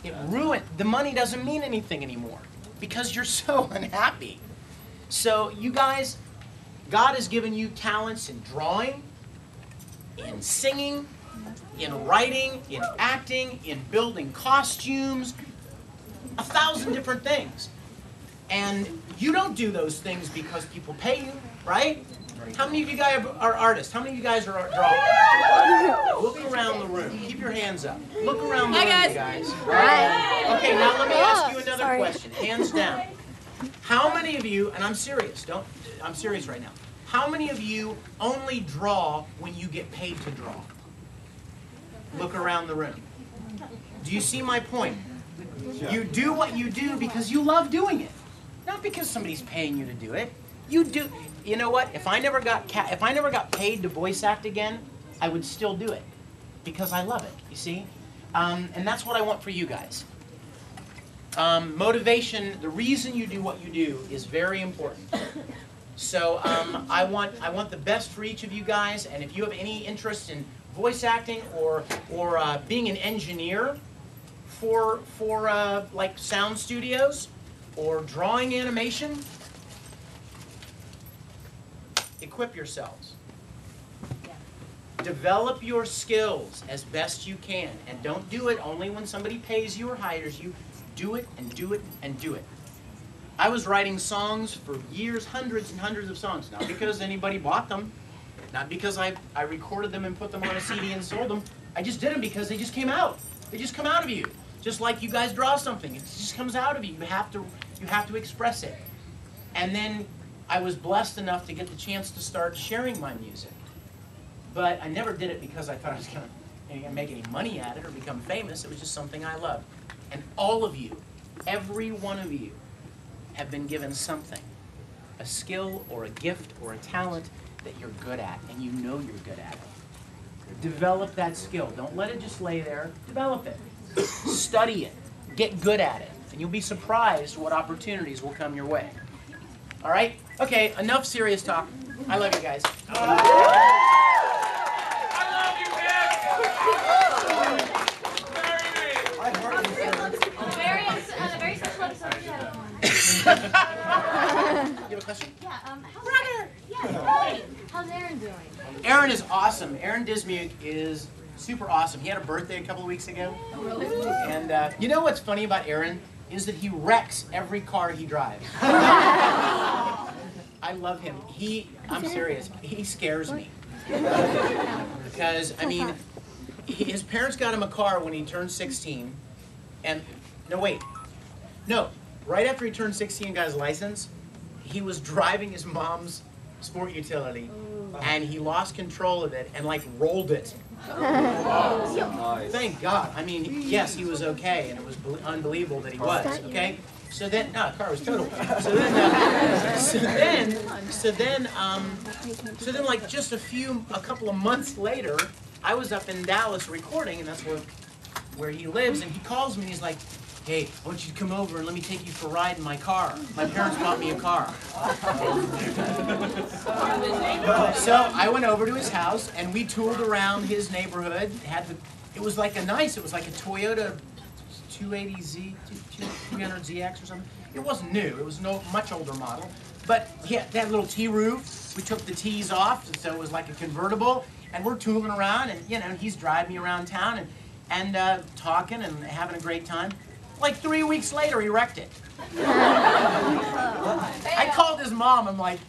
the money doesn't mean anything anymore because you're so unhappy. So you guys, God has given you talents in drawing, in singing, in writing, in acting, in building costumes, 1,000 different things. And you don't do those things because people pay you, right? How many of you guys are artists? How many of you guys are drawing? Look around the room. Keep your hands up. Look around the room, you guys. Okay, now let me ask you another question. Hands down. How many of you, and I'm serious, I'm serious right now. How many of you only draw when you get paid to draw? Look around the room. Do you see my point? You do what you do because you love doing it, not because somebody's paying you to do it. You do. You know what? If I never got paid to voice act again, I would still do it because I love it. You see, and that's what I want for you guys. Motivation. The reason you do what you do is very important. So I want the best for each of you guys. And if you have any interest in voice acting or being an engineer for like sound studios or drawing animation, equip yourselves. Develop your skills as best you can, and don't do it only when somebody pays you or hires you. Do it and do it and do it. I was writing songs for years, hundreds and hundreds of songs, not because anybody bought them, not because I recorded them and put them on a CD and sold them. I just did them because they just came out. They just come out of you. Just like you guys draw something, it just comes out of you. You have to express it. And then I was blessed enough to get the chance to start sharing my music. But I never did it because I thought I was going to make any money at it or become famous. It was just something I loved. And all of you, every one of you, have been given something, a skill or a gift or a talent that you're good at, and you know you're good at it. Develop that skill. Don't let it just lay there. Develop it. Study it. Get good at it. And you'll be surprised what opportunities will come your way. All right? Okay, enough serious talk. I love you guys. Very special episode. You have a question? Yeah, how's Aaron doing? Aaron is awesome. Aaron Dismuke is super awesome. He had a birthday a couple of weeks ago. And you know what's funny about Aaron is that he wrecks every car he drives. I love him. I'm serious, he scares me. Because, I mean, his parents got him a car when he turned 16. And, right after he turned 16 and got his license, he was driving his mom's sport utility, and he lost control of it and like rolled it. Thank God. I mean, yes, he was okay, and it was unbelievable that he was okay. So then, no, the car was total. So then, like just a couple of months later, I was up in Dallas recording, and that's where he lives, and he calls me and he's like, "Hey, I want you to come over and let me take you for a ride in my car. My parents bought me a car." So I went over to his house and we toured around his neighborhood. It was like a Toyota 280Z, 200ZX or something. It wasn't new. It was much older model. But he had that little T roof. We took the T's off, so it was like a convertible. And we're tooling around, and he's driving me around town and talking and having a great time. Like 3 weeks later, he wrecked it. I called his mom. I'm like,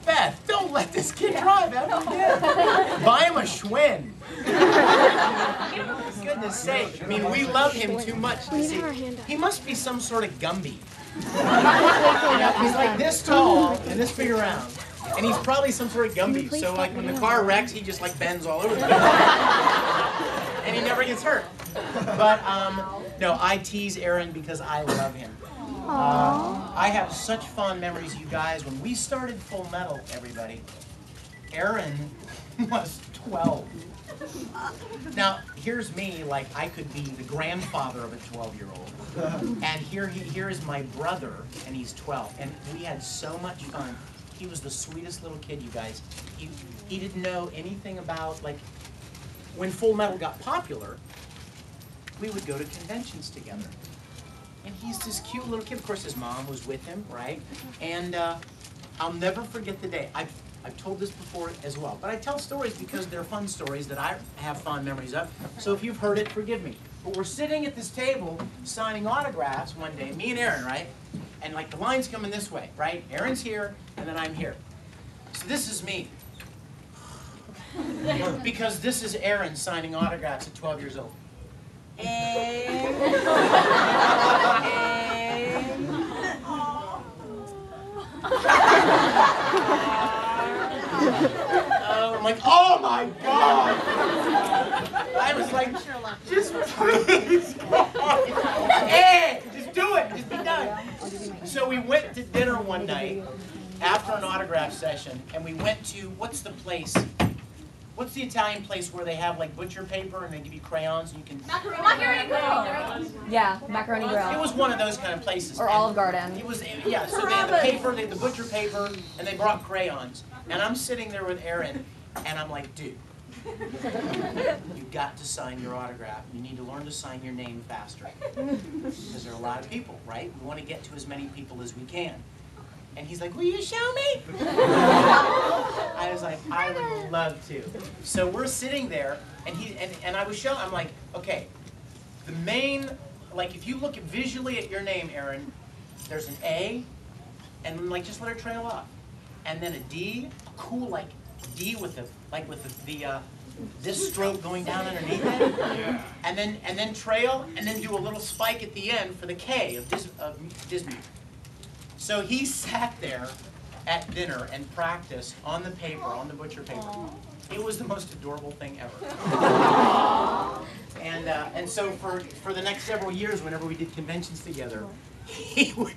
"Beth, don't let this kid drive ever again. Buy him a Schwinn." Goodness sake. I mean, we love him too much to see. He must be some sort of Gumby. He's like this tall and this big around. And he's probably some sort of Gumby. So like when the car wrecks, he just like bends all over the place. And he never gets hurt. But no, I tease Aaron because I love him. I have such fond memories, you guys. When we started Full Metal, everybody, Aaron was 12. Now, here's me, like I could be the grandfather of a 12-year-old. And here is my brother, and he's 12. And we had so much fun. He was the sweetest little kid, you guys. He didn't know anything about, like, when Full Metal got popular, we would go to conventions together. And he's this cute little kid. Of course, his mom was with him, right? And I'll never forget the day. I've told this before as well, but I tell stories because they're fun stories that I have fond memories of. So if you've heard it, forgive me. But we're sitting at this table signing autographs one day, me and Aaron, right? And like the line's coming this way, right? Aaron's here, and then I'm here. So this is me. Because this is Aaron signing autographs at 12 years old. I'm like, oh my God! I was like, just please, hey, just do it, just be done. So we went to dinner one night after an autograph session, and we went to, what's the place? What's the Italian place where they have like butcher paper and they give you crayons and you can... Macaroni Grill. Yeah, Macaroni Grill. It was one of those kind of places. Or Olive Garden. It was, yeah, so they had the paper, they had the butcher paper, and they brought crayons. And I'm sitting there with Aaron, and I'm like, dude, you've got to sign your autograph. You need to learn to sign your name faster. Because there are a lot of people, right? We want to get to as many people as we can. And he's like, will you show me? I was like, I would love to. So we're sitting there, and I was showing, I'm like, okay, the main, like if you look visually at your name, Aaron, there's an A, and then like just let it trail off. And then a D, a cool like D with the, like with the this stroke going down underneath it. Yeah. And then trail, and then do a little spike at the end for the K of Disney. So he sat there at dinner and practiced on the paper, on the butcher paper. It was the most adorable thing ever. And so for the next several years, whenever we did conventions together, he would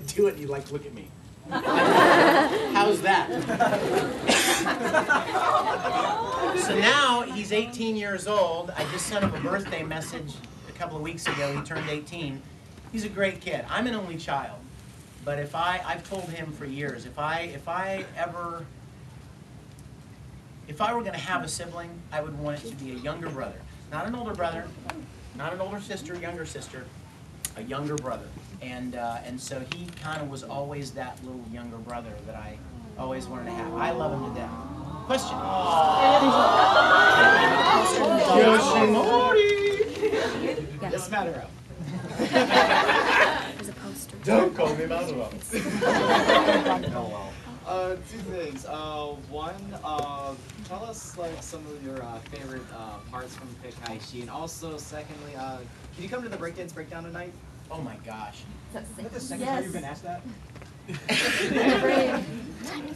do it and he'd like look at me. How's that? So now he's 18 years old. I just sent him a birthday message a couple of weeks ago. He turned 18. He's a great kid. I'm an only child. But I've told him for years, if I were going to have a sibling, I would want it to be a younger brother. Not an older brother, not an older sister, younger sister, a younger brother. And so he kind of was always that little younger brother that I always wanted to have. I love him to death. Question. Yoshimori! Yes, matter of. Don't call me Manuel. Two things. One, tell us like some of your favorite parts from Kakaishi, and also secondly, can you come to the breakdance breakdown tonight? Oh my gosh. Is that the second time you've been asked that?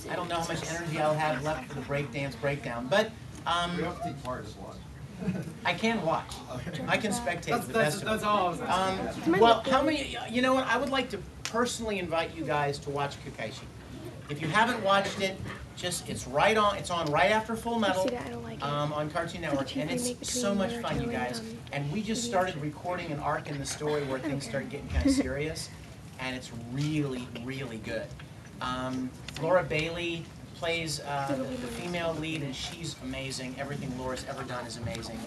I don't know how much energy I'll have left for the breakdance breakdown, but we have to take part as well. I can watch. I can spectate the best of it. That's all I was asking. Well, how many, you know what, I would like to personally invite you guys to watch Kakaishi. If you haven't watched it, it's on right after Full Metal on Cartoon Network, and it's so much fun, you guys. And we just started recording an arc in the story where things start getting kind of serious, and it's really, really good. Laura Bailey plays the female lead, and she's amazing. Everything Laura's ever done is amazing.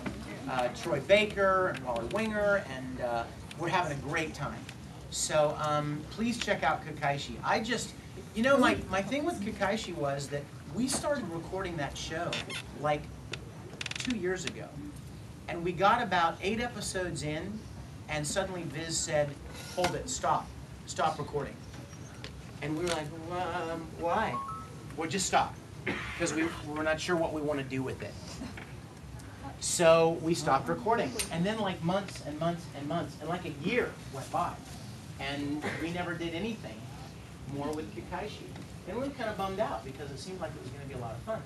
Troy Baker and Waller Winger, and we're having a great time. So please check out Kakaishi. You know, my thing with Kakaishi was that we started recording that show like 2 years ago. And we got about 8 episodes in, and suddenly Viz said, hold it, stop recording. And we were like, why? Well, just stop, because we're not sure what we want to do with it. So we stopped recording. And then like months and months and months, and like a year went by. And we never did anything more with Kakaishi. And we were kind of bummed out because it seemed like it was going to be a lot of fun.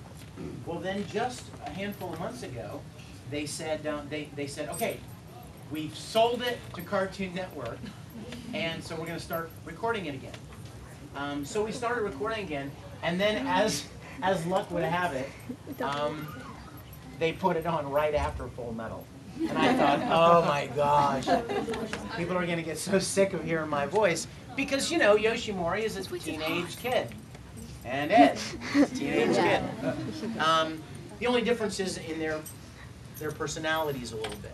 Well, then just a handful of months ago, they said, okay, we've sold it to Cartoon Network, and so we're going to start recording it again. So we started recording again, and then as luck would have it, they put it on right after Full Metal. And I thought, oh my gosh, people are going to get so sick of hearing my voice. Because, you know, Yoshimori is a teenage kid. And Ed is a teenage kid. The only difference is in their personalities a little bit.